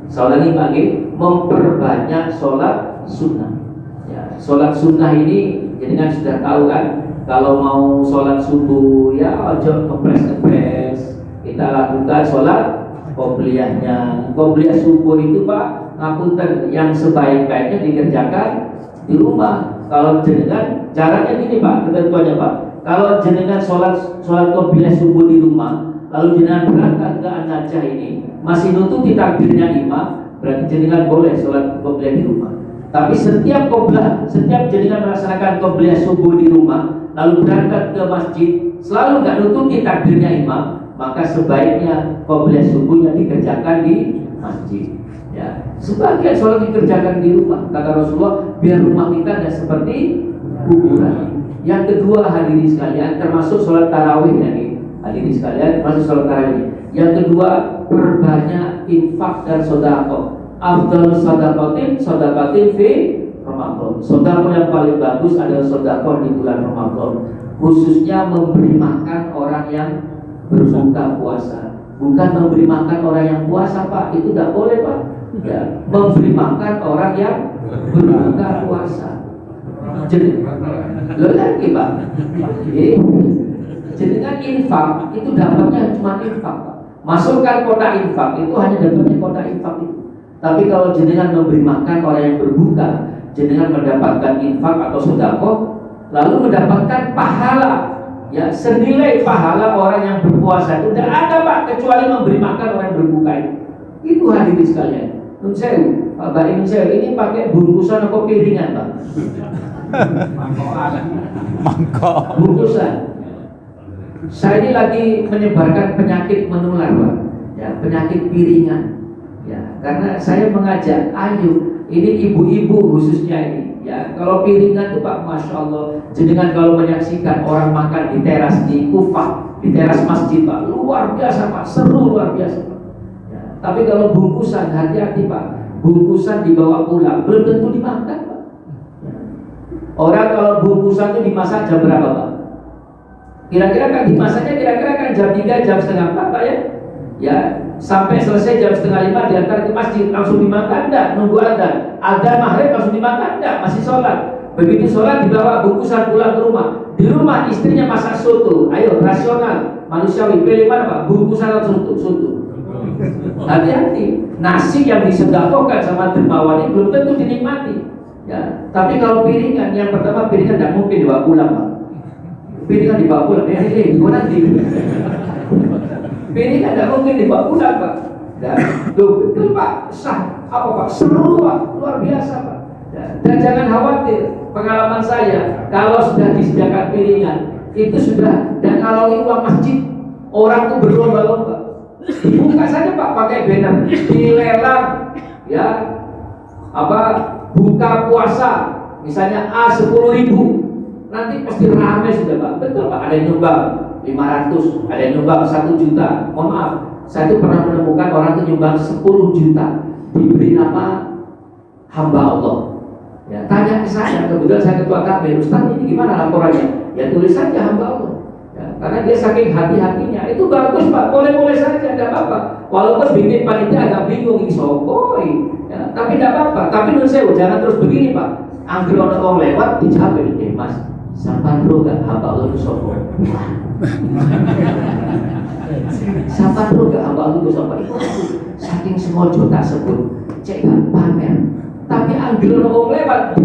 S1: Sholat ini bagi memperbanyak sholat sunnah. Ya, sholat sunnah ini jadi kan sudah tahu kan, kalau mau sholat subuh ya ojo kepres-kepres. Kita lakukan sholat qobliyahnya. Qobliyah subuh itu Pak, ngapunten, yang sebaik-baiknya dikerjakan di rumah. Kalau jenengan caranya gini Pak, ketentuannya Pak. Kalau jenengan sholat qobliyah subuh di rumah, lalu jenengan berangkat ke An-Najah ini masih nututi takbirnya imam, berarti jenengan boleh sholat qobliyah di rumah. Tapi setiap jenengan melaksanakan qobliyah subuh di rumah, lalu berangkat ke masjid, selalu nggak nututi takbirnya imam, maka sebaiknya qobliyah subuhnya dikerjakan di masjid. Ya, sebagian sholat dikerjakan di rumah, kata Rasulullah, biar rumah kita tidak seperti kuburan. Yang kedua hadirin sekalian, termasuk sholat tarawih nih, hadirin sekalian, termasuk sholat tarawih. Yang kedua, perbanyak infak dan sedekah. Afdalus sedekatin fi Ramadan. Sedekah yang paling bagus adalah sedekah di bulan Ramadan, khususnya memberi makan orang yang berbuka puasa. Bukan memberi makan orang yang puasa Pak, itu tidak boleh Pak. Ya, memberi makan orang yang berbuka puasa. Jadi, lagi Pak. Jadi kan infak itu dapatnya cuma infak Pak. Masukkan kotak infak itu hanya dapatnya kotak infak itu. Tapi kalau jenengan memberi makan orang yang berbuka, jenengan mendapatkan infak atau sedekah, lalu mendapatkan pahala. Ya, senilai pahala orang yang berpuasa itu tidak ada Pak, kecuali memberi makan orang yang berbuka itu. Itu hadirin sekalian. Nun sewu, Pak Baim sewu ini pakai bungkusan atau piringan Pak?
S3: Mangkok.
S1: Bungkusan. Saya ini lagi menyebarkan penyakit menular, Pak. Ya, penyakit piringan. Ya, karena saya mengajak, ayo, ini ibu-ibu khususnya ini. Ya, kalau piringan itu Pak, masya Allah, jenengan kalau menyaksikan orang makan di teras di Kufah, di teras masjid Pak, luar biasa Pak, seru luar biasa Pak. Ya, tapi kalau bungkusan, hati-hati Pak, bungkusan dibawa pulang, belum tentu dimakan Pak. Ya. Orang kalau bungkusan itu dimasak jam berapa Pak? Kira-kira kan dimasaknya kira-kira kan jam 3, jam setengah 4 Pak ya? Ya, sampai selesai jam setengah 5 diantar ke masjid, langsung dimakan enggak? Nunggu adzan maghrib langsung dimakan enggak? Masih sholat. Begitu sholat dibawa bungkusan pulang ke rumah. Di rumah istrinya masak soto. Ayo rasional, manusiawi, pilih mana Pak? Bungkusan atau soto? Hati-hati. Nasi yang disedekahkan sama dermawan ini belum tentu dinikmati. Ya, tapi kalau piringan, yang pertama piringan tidak mungkin dibawa pulang Pak. Piringan dibawa pulang, gua nanti. Piringan tidak mungkin dibawa pulang Pak. Ya, betul Pak, sah. Apa Pak? Seru Pak, luar biasa Pak. Ya, dan jangan khawatir, pengalaman saya, kalau sudah disediakan piringan, itu sudah, dan kalau uang masjid, orang tuh berlomba-lomba. Buka saja Pak, pakai banner, dilelang, ya, apa, buka puasa, misalnya A 10.000, nanti pasti ramai sudah Pak. Betul Pak, ada yang nyumbang 500, ada yang nyumbang 1 juta. Mohon maaf, saya itu pernah menemukan orang itu nyumbang 10 juta, diberi nama hamba Allah. Ya, tanya ke saya, kebetulan saya ketua KP, Ustaz ini gimana laporannya? Ya tulis saja hamba Allah. Ya, karena dia saking hati-hatinya, itu bagus Pak, boleh-boleh saja, tidak apa-apa. Walaupun bikin panitia agak bingung, ini sokoi, ya, tapi tidak apa-apa. Tapi menurut saya jangan terus begini Pak. Anggur orang lewat dijawab, Mas, sampan ro gak hamba Allah itu sokoi. Sampan ro gak hamba Allah itu sokoi. Saking semojo tak sebut, cek gak pamer. Tapi anggur orang lewat,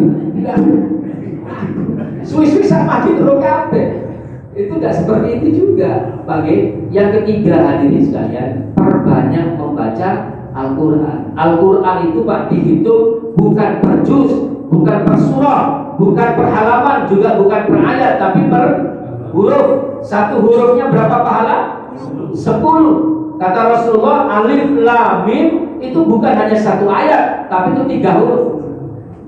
S1: suwi-suwi sama gitu kabeh. Itu tidak seperti itu juga. Bagi yang ketiga hadirin sekalian, perbanyak membaca Al-Quran. Al-Quran itu Pak dihitung bukan per juz, bukan per surah, bukan per halaman, juga bukan per ayat, tapi per huruf. Satu hurufnya berapa pahala? 10. Kata Rasulullah, alif lam mim itu bukan hanya satu ayat, tapi itu 3 huruf.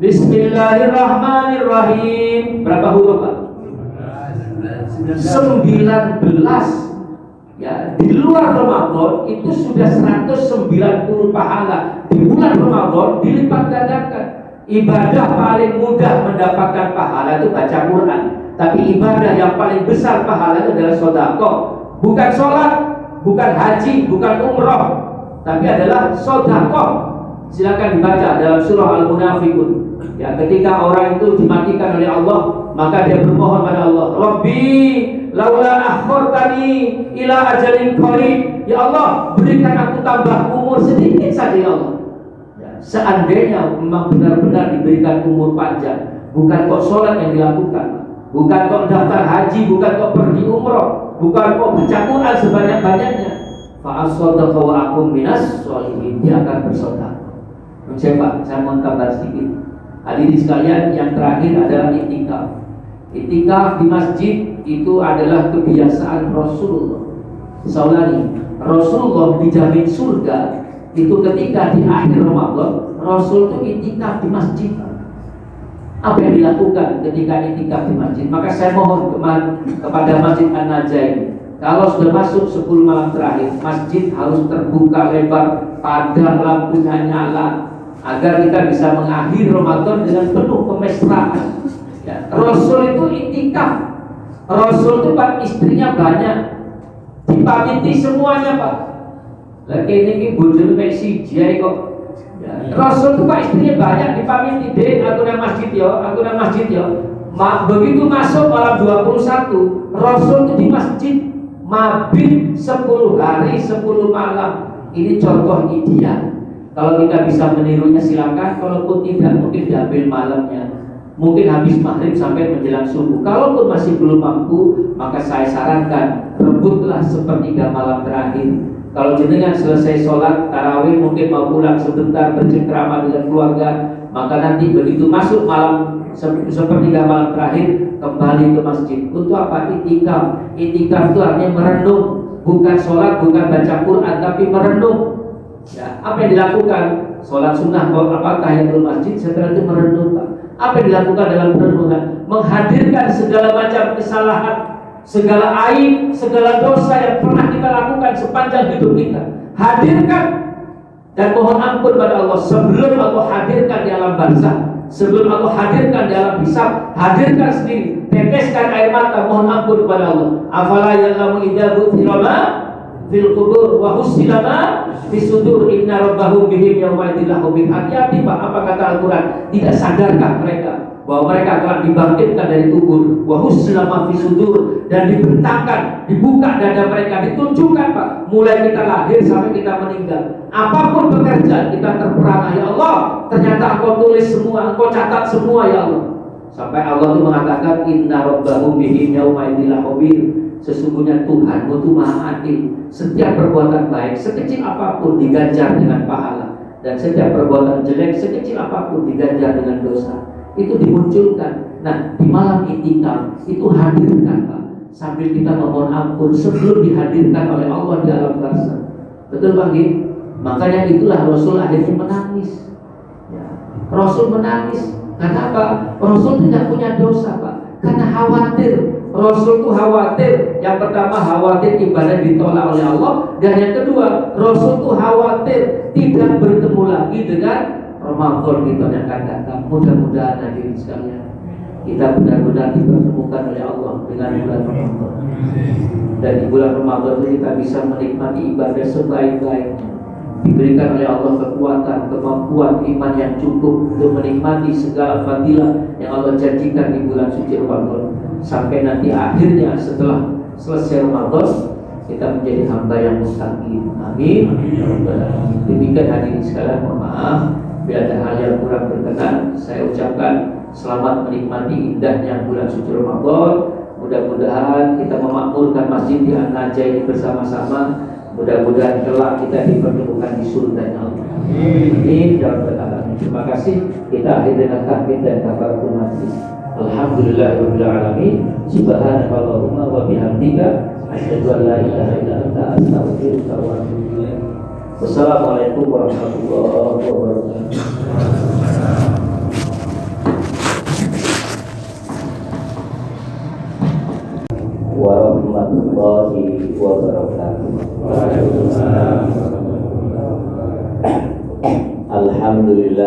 S1: Bismillahirrahmanirrahim. Berapa huruf Pak? 19. Ya, di luar Ramadan itu sudah 190 pahala. Di bulan Ramadan dilipat gandakan. Ibadah paling mudah mendapatkan pahala itu baca Quran. Tapi ibadah yang paling besar pahala itu adalah sedekah. Bukan sholat, bukan haji, bukan umroh, tapi adalah sedekah. Silakan dibaca dalam surah Al-Munafiqun. Ya, ketika orang itu dimatikan oleh Allah, maka dia bermohon pada Allah, Rabbi laula akhortani ila ajalin qarib. Ya Allah, berikan aku tambah umur sedikit saja ya Allah. Ya, seandainya memang benar-benar diberikan umur panjang, bukan kok sholat yang dilakukan, bukan kok daftar haji, bukan kok pergi umroh, bukan kok baca Quran sebanyak-banyaknya, fa'as-sadaqa wa akum minas sholihin, dia akan bersedekah. Pak, saya mau tambah sedikit. Hadirin sekalian, yang terakhir adalah iktikaf. Iktikaf di masjid itu adalah kebiasaan Rasulullah. Saulani, Rasulullah dijamin surga itu ketika di akhir Ramadan, Rasul itu iktikaf di masjid. Apa yang dilakukan ketika iktikaf di masjid? Maka saya mohon kepada Masjid An-Najai, kalau sudah masuk 10 malam terakhir, masjid harus terbuka lebar, padam lampunya nyala, agar kita bisa mengakhiri Ramadan dengan penuh kemesraan. Ya, Rasul itu iktikaf. Rasul itu Pak istrinya banyak, dipamiti semuanya Pak. Lagi ini bujur Messi jai kok. Ya, Rasul itu Pak istrinya banyak, dipamiti deh. Aku nang masjid yo, aku nang masjid yo. Begitu masuk malam 21, Rasul itu di masjid mabit 10 hari 10 malam. Ini contoh ideal. Kalau kita bisa menirunya silakan, kalaupun tidak mungkin diambil malamnya, mungkin habis maghrib sampai menjelang subuh. Kalaupun masih belum mampu, maka saya sarankan rebutlah sepertiga malam terakhir. Kalau jenengan selesai sholat tarawih mungkin mau pulang sebentar bercengkrama dengan keluarga, maka nanti begitu masuk malam sepertiga malam terakhir kembali ke masjid. Untuk apa? Itikaf. Itikaf itu artinya merenung, bukan sholat, bukan baca Quran, tapi merenung. Ya, apa yang dilakukan? Sholat sunnah, tahiyatul masjid, setelah itu merenung. Apa yang dilakukan dalam perenungan? Menghadirkan segala macam kesalahan, segala aib, segala dosa yang pernah kita lakukan sepanjang hidup kita. Hadirkan dan mohon ampun pada Allah sebelum Allah hadirkan di alam barzakh, sebelum Allah hadirkan di alam hisab. Hadirkan sendiri, teteskan air mata, mohon ampun kepada Allah. Afala ya'lamu idza bu'thira ma fil qubur wa husila ma fis sudur inna rabbahum bihim yawma idzin lahum. Hati-hati Pak, apa kata Al-Quran? Tidak sadarkah mereka bahwa mereka akan dibangkitkan dari kubur? Wa husila ma fis sudur, dan dibentangkan, dibuka dada mereka, ditunjukkan Pak, mulai kita lahir sampai kita meninggal. Apapun pekerjaan kita terperangah, ya Allah, ternyata Engkau tulis semua, Engkau catat semua ya Allah. Sampai Allah itu mengatakan inna rabbahum bihim yawma idzin lahum. Sesungguhnya Tuhanmu itu maha adil. Setiap perbuatan baik sekecil apapun diganjar dengan pahala, dan setiap perbuatan jelek sekecil apapun diganjar dengan dosa. Itu dimunculkan. Nah, di malam itikaf itu hadirkan Pak, sambil kita memohon ampun sebelum dihadirkan oleh Allah di alam barzakh. Betul Pak? Makanya itulah Rasul akhirnya menangis. Ya, Rasul menangis. Karena apa? Rasul tidak punya dosa Pak, karena khawatir. Rasul itu khawatir. Yang pertama khawatir ibadah ditolak oleh Allah, dan yang kedua Rasul itu khawatir tidak bertemu lagi dengan Ramadan kita yang akan datang. Mudah-mudahan hadirin sekalian, kita benar-benar dipertemukan oleh Allah dengan bulan Ramadan. Dan di bulan Ramadan itu kita bisa menikmati ibadah sebaik-baiknya. Diberikan oleh Allah kekuatan, kemampuan, iman yang cukup untuk menikmati segala fadilah yang Allah janjikan di bulan suci Ramadan. Sampai nanti akhirnya setelah selesai Ramadan kita menjadi hamba yang mustaqim. Amin. Demikian hadirin sekalian, mohon maaf bila ada hal yang kurang berkenan. Saya ucapkan selamat menikmati indahnya bulan suci Ramadan. Mudah-mudahan kita memakmurkan masjid di An-Najah ini bersama-sama. Mudah-mudahan kelak kita dipertemukan di surga Allah. Amin. Terima kasih. Kita akhiri dengan takbir dan kafaratul majlis. Alhamdulillahirabbil alamin. Subhanakallahumma wa bihamdika asyhadu an la ilaha illa anta astaghfiruka wa atubu ilaik. Wassalamualaikum warahmatullahi wabarakatuh. Warahmatullahi wabarakatuh. Waalaikumsalam. Alhamdulillah.